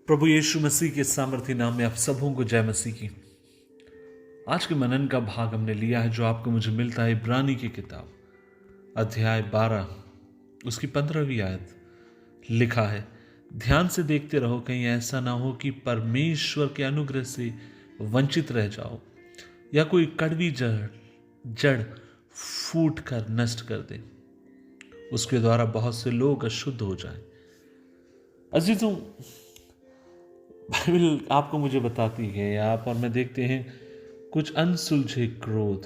प्रभु यीशु मसीह के सामर्थ्य नाम में आप सबों को जय मसीह की। आज के मनन का भाग हमने लिया है जो आपको मुझे मिलता है इब्रानी की किताब अध्याय 12 उसकी 15वीं आयत। लिखा है, ध्यान से देखते रहो, कहीं ऐसा ना हो कि परमेश्वर के अनुग्रह से वंचित रह जाओ या कोई कड़वी जड़ फूट कर नष्ट कर दे, उसके द्वारा बहुत से लोग अशुद्ध हो जाएं। अजीजों, बाइबल आपको मुझे बताती है, आप और मैं देखते हैं कुछ अनसुलझे क्रोध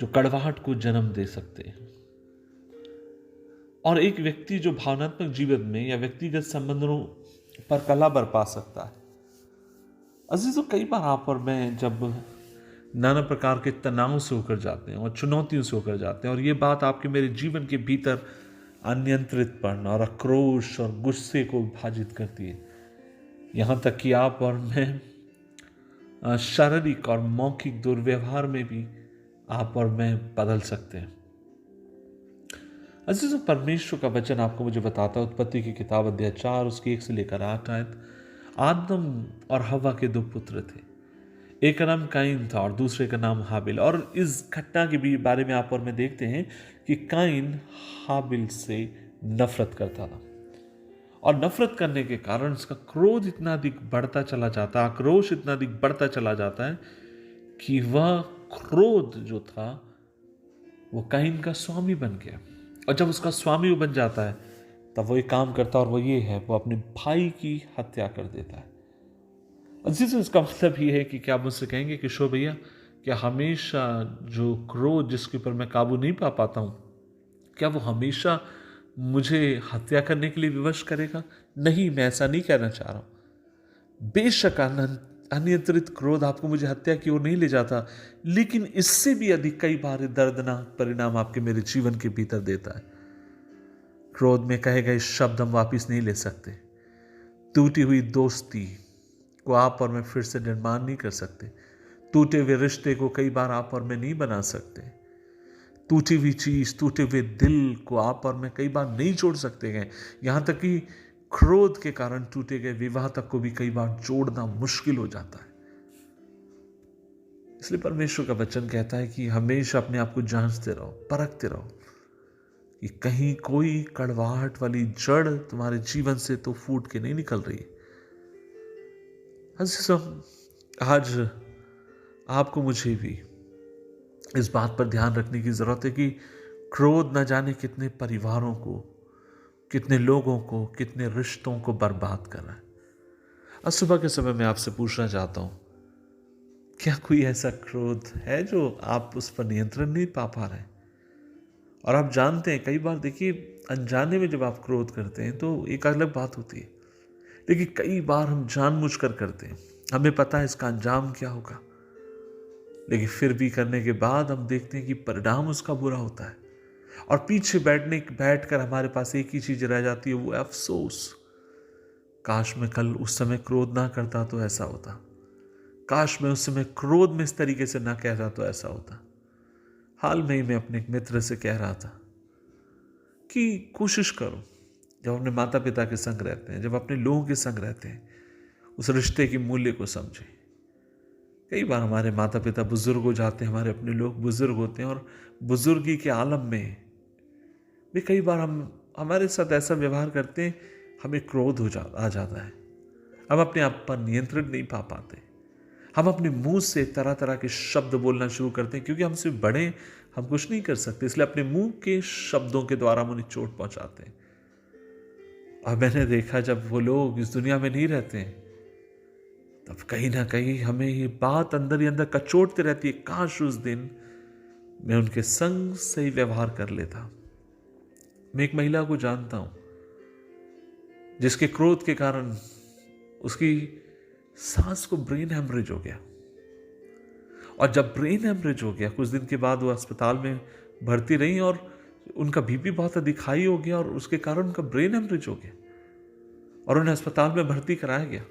जो कड़वाहट को जन्म दे सकते हैं। और एक व्यक्ति जो भावनात्मक जीवन में या व्यक्तिगत संबंधों पर कला बरपा सकता है। अजीजों, कई बार आप और मैं जब नाना प्रकार के तनाव से होकर जाते हैं और चुनौतियों से होकर जाते हैं और ये बात आपके मेरे जीवन के भीतर अनियंत्रितपन और आक्रोश और गुस्से को विभाजित करती है, यहाँ तक कि आप और मैं शारीरिक और मौखिक दुर्व्यवहार में भी आप और मैं बदल सकते हैं। अजीजों, परमेश्वर का वचन आपको मुझे बताता है, उत्पत्ति की किताब अध्याय 4 उसकी 1 से लेकर 8 आयत। आदम और हवा के 2 पुत्र थे, एक का नाम काइन था और दूसरे का नाम हाबिल। और इस घटना के भी बारे में आप और मैं देखते हैं कि काइन हाबिल से नफरत करता था और नफरत करने के कारण उसका क्रोध इतना अधिक बढ़ता चला जाता, आक्रोश इतना अधिक बढ़ता चला जाता है कि वह क्रोध जो था वो काइन का स्वामी बन गया। और जब उसका स्वामी बन जाता है तब वो एक काम करता है और वो ये है, वो अपने भाई की हत्या कर देता है। अजीजों, इसका मतलब ये है कि क्या आप मुझसे कहेंगे किशोर भैया, क्या हमेशा जो क्रोध जिसके ऊपर मैं काबू नहीं पा पाता हूं, क्या वो हमेशा मुझे हत्या करने के लिए विवश करेगा? नहीं, मैं ऐसा नहीं कहना चाह रहा हूं। बेशक अनियंत्रित क्रोध आपको मुझे हत्या की ओर नहीं ले जाता, लेकिन इससे भी अधिक कई बार दर्दनाक परिणाम आपके मेरे जीवन के भीतर देता है। क्रोध में कहे गए शब्द हम वापिस नहीं ले सकते। टूटी हुई दोस्ती को आप और मैं फिर से निर्माण नहीं कर सकते। टूटे हुए रिश्ते को कई बार आप और मैं नहीं बना सकते। टूटी हुई चीज, टूटे हुए दिल को आप और मैं कई बार नहीं जोड़ सकते हैं। यहां तक कि क्रोध के कारण टूटे गए विवाह तक को भी कई बार जोड़ना मुश्किल हो जाता है। इसलिए परमेश्वर का वचन कहता है कि हमेशा अपने आप को जांचते रहो, परखते रहो कि कहीं कोई कड़वाहट वाली जड़ तुम्हारे जीवन से तो फूट के नहीं निकल रही। आज आपको मुझे भी इस बात पर ध्यान रखने की जरूरत है कि क्रोध न जाने कितने परिवारों को, कितने लोगों को, कितने रिश्तों को बर्बाद कर रहा है। आज सुबह के समय मैं आपसे पूछना चाहता हूं, क्या कोई ऐसा क्रोध है जो आप उस पर नियंत्रण नहीं पा रहे? और आप जानते हैं, कई बार देखिए, अनजाने में जब आप क्रोध करते हैं तो एक अलग बात होती है, लेकिन कई बार हम जानबूझकर करते हैं, हमें पता है इसका अंजाम क्या होगा, लेकिन फिर भी करने के बाद हम देखते हैं कि परिणाम उसका बुरा होता है। और पीछे बैठकर हमारे पास एक ही चीज रह जाती है, वो अफसोस। काश मैं कल उस समय क्रोध ना करता तो ऐसा होता, काश मैं उस समय क्रोध में इस तरीके से ना कहता तो ऐसा होता। हाल में ही मैं अपने एक मित्र से कह रहा था कि कोशिश करो, जब अपने माता पिता के संग रहते हैं, जब अपने लोगों के संग रहते हैं, उस रिश्ते के मूल्य को समझें। कई बार हमारे माता पिता बुजुर्ग हो जाते हैं, हमारे अपने लोग बुजुर्ग होते हैं, और बुजुर्गी के आलम में भी कई बार हमारे साथ ऐसा व्यवहार करते हैं, हमें क्रोध आ जाता है। हम अपने आप पर नियंत्रण नहीं पा पाते। हम अपने मुंह से तरह तरह के शब्द बोलना शुरू करते हैं, क्योंकि हमसे बड़े हम कुछ नहीं कर सकते, इसलिए अपने मुंह के शब्दों के द्वारा हम उन्हें चोट पहुंचाते हैं। और मैंने देखा, जब वो लोग इस दुनिया में नहीं रहते हैं तब कहीं ना कहीं हमें ये बात अंदर ही अंदर कचोटती रहती है, काश उस दिन मैं उनके संग सही व्यवहार कर लेता। मैं एक महिला को जानता हूं जिसके क्रोध के कारण उसकी सास को ब्रेन हेमरेज हो गया, और जब ब्रेन हेमरेज हो गया कुछ दिन के बाद वो अस्पताल में भर्ती रही और उनका बीपी बहुत अधिक हाई हो गया, और उसके कारण उनका ब्रेन हेमरेज हो गया और उन्हें अस्पताल में भर्ती कराया गया।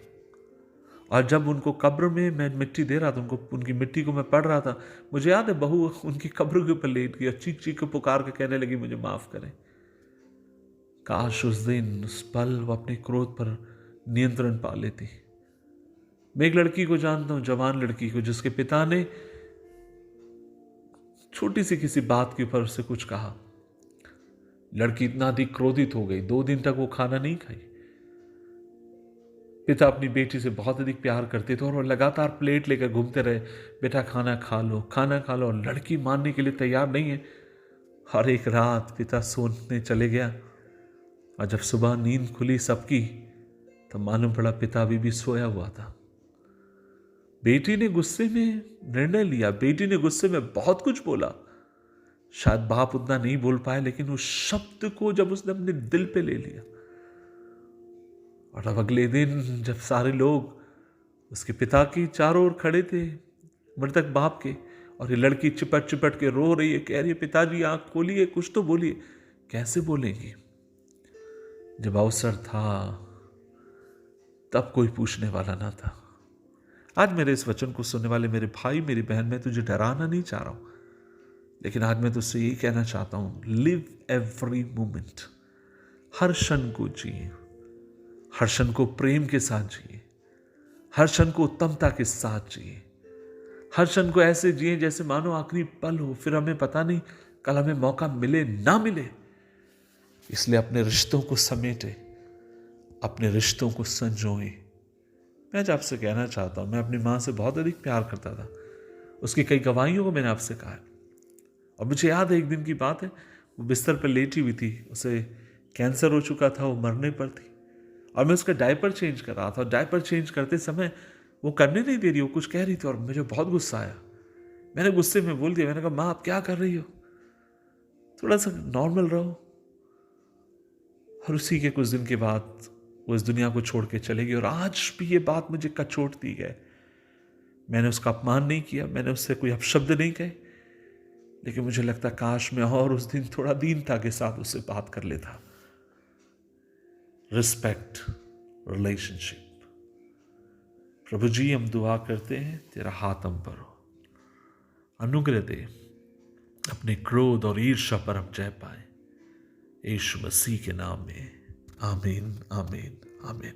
और जब उनको कब्र में मैं मिट्टी दे रहा था, उनकी मिट्टी को मैं पढ़ रहा था, मुझे याद है बहू उनकी कब्र के ऊपर लेट गई और चीख चीख के पुकार के कहने लगी, मुझे माफ करें। काश उस दिन, उस पल वो अपने क्रोध पर नियंत्रण पा लेती। मैं एक लड़की को जानता हूं, जवान लड़की को, जिसके पिता ने छोटी सी किसी बात के ऊपर उससे कुछ कहा। लड़की इतना अधिक क्रोधित हो गई, 2 दिन तक वो खाना नहीं खाई। पिता अपनी बेटी से बहुत अधिक प्यार करते थे और वो लगातार प्लेट लेकर घूमते रहे, बेटा खाना खा लो, खाना खा लो। और लड़की मानने के लिए तैयार नहीं है। हर एक रात पिता सोने चले गया और जब सुबह नींद खुली सबकी, तब मालूम पड़ा पिता अभी भी सोया हुआ था। बेटी ने गुस्से में निर्णय लिया, बेटी ने गुस्से में बहुत कुछ बोला। शायद बाप उतना नहीं बोल पाए, लेकिन उस शब्द को जब उसने अपने दिल पे ले लिया, और अब अगले दिन जब सारे लोग उसके पिता की चारों ओर खड़े थे, मृतक बाप के, और ये लड़की चिपट चिपट के रो रही है, कह रही है पिताजी आंख खोलिए, कुछ तो बोलिए। कैसे बोलेंगी? जब अवसर था तब कोई पूछने वाला ना था। आज मेरे इस वचन को सुनने वाले मेरे भाई मेरी बहन, मैं तुझे डराना नहीं चाह रहा हूं, लेकिन आज मैं तुझसे यही कहना चाहता हूं, लिव एवरी मोमेंट। हर क्षण को जिए, हर क्षण को प्रेम के साथ जिए, हर क्षण को उत्तमता के साथ जिए, हर क्षण को ऐसे जिए जैसे मानो आखिरी पल हो, फिर हमें पता नहीं कल हमें मौका मिले ना मिले। इसलिए अपने रिश्तों को समेटे, अपने रिश्तों को संजोए। मैं आज आपसे कहना चाहता हूं, मैं अपनी मां से बहुत अधिक प्यार करता था। उसकी कई गवाहियों को मैंने आपसे कहा है, और मुझे याद है एक दिन की बात है, वो बिस्तर पर लेटी हुई थी, उसे कैंसर हो चुका था, वो मरने पर थी, और मैं उसका डायपर चेंज कर रहा था। डायपर चेंज करते समय वो करने नहीं दे रही, वो कुछ कह रही थी, और मुझे बहुत गुस्सा आया। मैंने गुस्से में बोल दिया, मैंने कहा माँ आप क्या कर रही हो, थोड़ा सा नॉर्मल रहो। और उसी के कुछ दिन के बाद वो इस दुनिया को छोड़ के चले गई। और आज भी ये बात मुझे कचोटती है। मैंने उसका अपमान नहीं किया, मैंने उससे कोई अपशब्द नहीं कहे, लेकिन मुझे लगता काश मैं और उस दिन थोड़ा दीनता के साथ उससे बात कर लेता। Respect relationship. प्रभु जी हम दुआ करते हैं, तेरा हाथ हम पर हो, अनुग्रह दे, अपने क्रोध और ईर्ष्या पर हम जय पाए, यीशु मसीह के नाम में, आमीन आमीन आमीन।